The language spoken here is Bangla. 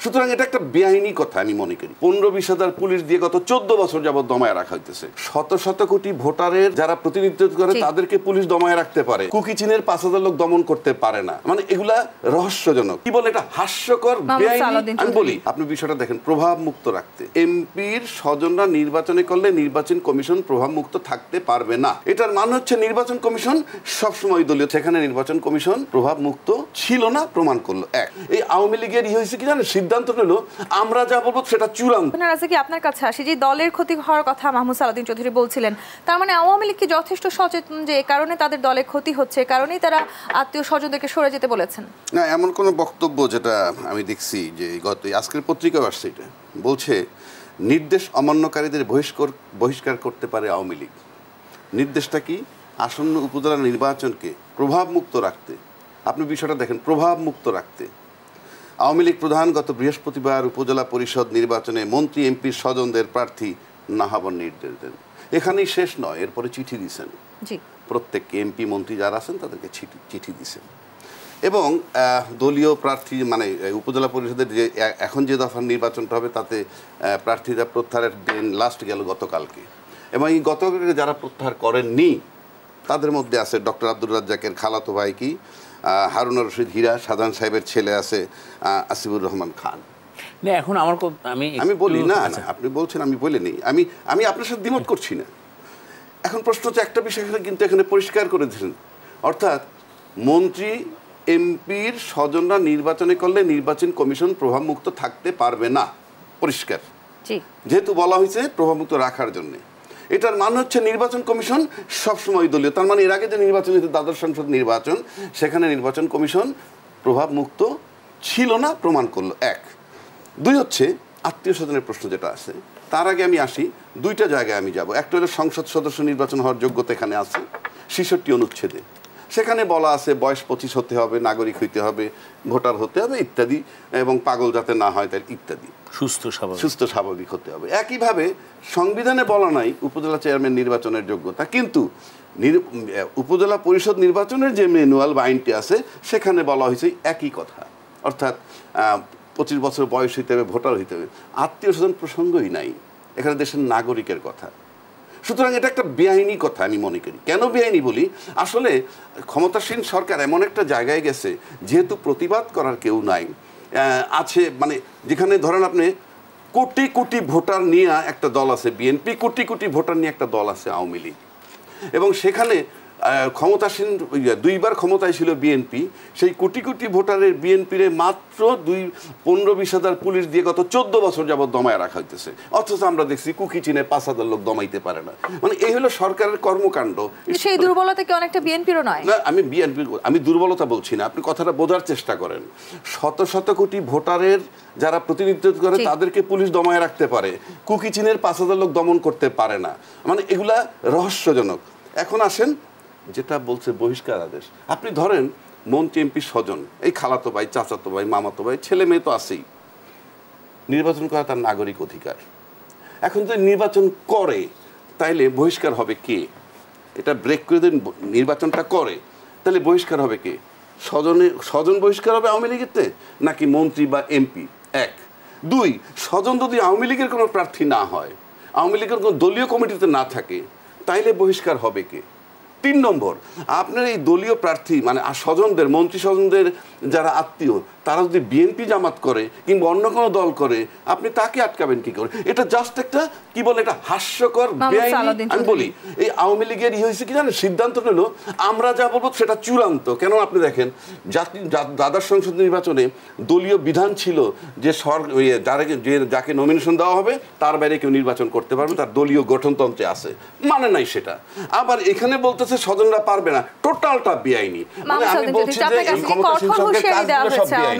সুতরাং এটা একটা বেআইনি কথা আমি মনে করি। 15-20 পুলিশ দিয়ে গত 14 বছর যাবত দমায় রাখা হইতেছে। শত শত কোটি ভোটারের যারা প্রতিনিধিত্ব করে তাদেরকে পুলিশ দমায় রাখতে পারে, কুকি চীনের 5000 লোক দমন করতে পারে না। মানে এগুলা রহস্যজনক, কি বলে এটা হাস্যকর, বেআইনি। আমি বলি আপনি বিষয়টা দেখেন, প্রভাব মুক্ত রাখতে এমপির স্বজনরা নির্বাচনে করলে নির্বাচন কমিশন প্রভাব মুক্ত থাকতে পারবে না। এটার মানে হচ্ছে নির্বাচন কমিশন সবসময় দলীয়, সেখানে নির্বাচন কমিশন প্রভাব মুক্ত ছিল না, প্রমাণ করলো। এক, এই আওয়ামী লীগের হয়েছে কি জানেন, সিদ্ধান্ত নিল আমরা যা বলবো সেটা চূড়ান্ত। কি আপনার কাছে আসি যে দলের ক্ষতি হওয়ার কথা মাহমুদ সালাউদ্দিন চৌধুরী বলছিলেন, তার মানে আওয়ামী লীগ কি যথেষ্ট সচেতন যে এই কারণে তাদের দলের ক্ষতি হচ্ছে, কারণেই তারা আত্মীয় স্বজনদেরকে সরে যেতে বলেছেন? না, এমন কোনো বক্তব্য যেটা আমি দেখছি যে আজকের পত্রিকায় আসছে, এটা বলছে নির্দেশ অমান্যকারীদের বহিষ্কার করতে পারে আওয়ামী লীগ। নির্দেশটা কি? আসন্ন উপজেলা নির্বাচনকে প্রভাব মুক্ত রাখতে। আপনি বিষয়টা দেখেন, প্রভাব মুক্ত রাখতে আওয়ামী লীগ প্রধান গত বৃহস্পতিবার উপজেলা পরিষদ নির্বাচনে মন্ত্রী এমপির স্বজনদের প্রার্থী না হবার নির্দেশ দেন। এখানেই শেষ নয়, এরপরে চিঠি দিয়েছেন প্রত্যেককে, এমপি মন্ত্রী যারা আছেন তাদেরকে চিঠি দিয়েছেন। এবং দলীয় প্রার্থী মানে উপজেলা পরিষদের যে এখন যে দফার নির্বাচনটা হবে তাতে প্রার্থীরা প্রত্যাহারের দিন লাস্ট গেল গতকালকে। এবং এই গতকালকে যারা প্রত্যাহার করেননি তাদের মধ্যে আছে ডক্টর আব্দুর রাজ্জাকের খালাতো ভাই কি হারুন রশিদ হীরা, শাহজাহান সাহেবের ছেলে আছে আসিফুর রহমান খান। না, এখন আমার আমি বলি না, আপনি বলছেন আমি বলিনি, আমি আপনার সাথে দ্বিমত করছি না। এখন প্রশ্ন হচ্ছে একটা বিষয় কিন্তু এখানে পরিষ্কার করে দিয়েছেন, অর্থাৎ মন্ত্রী এমপির স্বজনরা নির্বাচনে করলে নির্বাচন কমিশন প্রভাবমুক্ত থাকতে পারবে না, পরিষ্কার। যেহেতু বলা হয়েছে প্রভাবমুক্ত রাখার জন্য, এটার মানে হচ্ছে নির্বাচন কমিশন সবসময় দলীয়। তার মানে এর আগে যে নির্বাচন হয়েছে দ্বাদশ সংসদ নির্বাচন, সেখানে নির্বাচন কমিশন প্রভাব মুক্ত ছিল না, প্রমাণ করলো। এক। দুই হচ্ছে আত্মীয় স্বজনের প্রশ্ন যেটা আছে, তার আগে আমি আসি দুইটা জায়গায় আমি যাব। একটা হলো সংসদ সদস্য নির্বাচন হওয়ার যোগ্যতা এখানে আছে ৬৬ অনুচ্ছেদে, সেখানে বলা আছে বয়স 25 হতে হবে, নাগরিক হইতে হবে, ভোটার হতে হবে ইত্যাদি, এবং পাগল যাতে না হয় তাই ইত্যাদি, সুস্থ স্বাভাবিক হতে হবে। একইভাবে সংবিধানে বলা নাই উপজেলা চেয়ারম্যান নির্বাচনের যোগ্যতা, কিন্তু উপজেলা পরিষদ নির্বাচনের যে ম্যানুয়াল বা আইনটি আছে সেখানে বলা হয়েছে একই কথা, অর্থাৎ 25 বছর বয়স হইতে হবে, ভোটার হইতে হবে। আত্মীয় স্বজন প্রসঙ্গই নাই, এখানে দেশের নাগরিকের কথা। সুতরাং এটা একটা বেআইনি কথা আমি মনে করি। কেন বেআইনি বলি, আসলে ক্ষমতাসীন সরকার এমন একটা জায়গায় গেছে যেহেতু প্রতিবাদ করার কেউ নাই আছে, মানে যেখানে ধরেন আপনি কোটি কোটি ভোটার নিয়ে একটা দল আছে বিএনপি, কোটি কোটি ভোটার নিয়ে একটা দল আছে আওয়ামী লীগ, এবং সেখানে ক্ষমতাসীন দুইবার ক্ষমতায় ছিল বিএনপি, সেই কোটি কোটি ভোটারের বিএনপির মাত্র 15-20 পুলিশ দিয়ে গত 14 বছর যাবত দমায় রাখা হইতেছে, অথচ আমরা দেখছি কুকি চীনে 5000 লোক দমাইতে পারে না। মানে এই হলো সরকারের কর্মকাণ্ড। সেই দুর্বলতা কি অনেকটা বিএনপিরও নয়? না, আমি দুর্বলতা বলছি না, আপনি কথাটা বোঝার চেষ্টা করেন। শত শত কোটি ভোটারের যারা প্রতিনিধিত্ব করে তাদেরকে পুলিশ দমায় রাখতে পারে, কুকি চীনের 5000 লোক দমন করতে পারে না। মানে এগুলা রহস্যজনক। এখন আসেন যেটা বলছে বহিষ্কার আদেশ, আপনি ধরেন মন্ত্রী এমপি স্বজন, এই খালাতো ভাই, চাচাতো ভাই, মামাতো ভাই, ছেলে মেয়ে তো আছেই, নির্বাচন করা তার নাগরিক অধিকার। এখন যদি নির্বাচন করে তাইলে বহিষ্কার হবে কে? এটা ব্রেক করে দিন, নির্বাচনটা করে তাহলে বহিষ্কার হবে কে? স্বজন বহিষ্কার হবে আওয়ামী লীগের নাকি মন্ত্রী বা এমপি? এক। দুই, স্বজন যদি আওয়ামী লীগের কোনো প্রার্থী না হয়, আওয়ামী লীগের কোনো দলীয় কমিটিতে না থাকে, তাইলে বহিষ্কার হবে কে? 3 নম্বর, আপনার এই দলীয় প্রার্থী মানে স্বজনদের, মন্ত্রী স্বজনদের যারা আত্মীয়, তারা যদি বিএনপি জামাত করে কিংবা অন্য কোনো দল করে, আপনি তাকে আটকাবেন কি করে? এটা জাস্ট একটা কি বলে, এটা হাস্যকর, বেআইনি। আমি বলি এই আওয়ামী লীগের হয়েছে কি জানেন, সিদ্ধান্ত নিল আমরা যা বলবো সেটা চূড়ান্ত। কেন আপনি দেখেন দ্বাদশ সংসদ নির্বাচনে দলীয় বিধান ছিল যে যাকে নমিনেশন দেওয়া হবে তার বাইরে কেউ নির্বাচন করতে পারবে, তার দলীয় গঠনতন্ত্রে আছে, মানে নাই সেটা। আবার এখানে বলতেছে স্বজনরা পারবে না, টোটালটা বেআইনি। মানে আমি বলছি যে এই ক্ষমতাসীন সরকার কাজগুলো সব বেআইনি।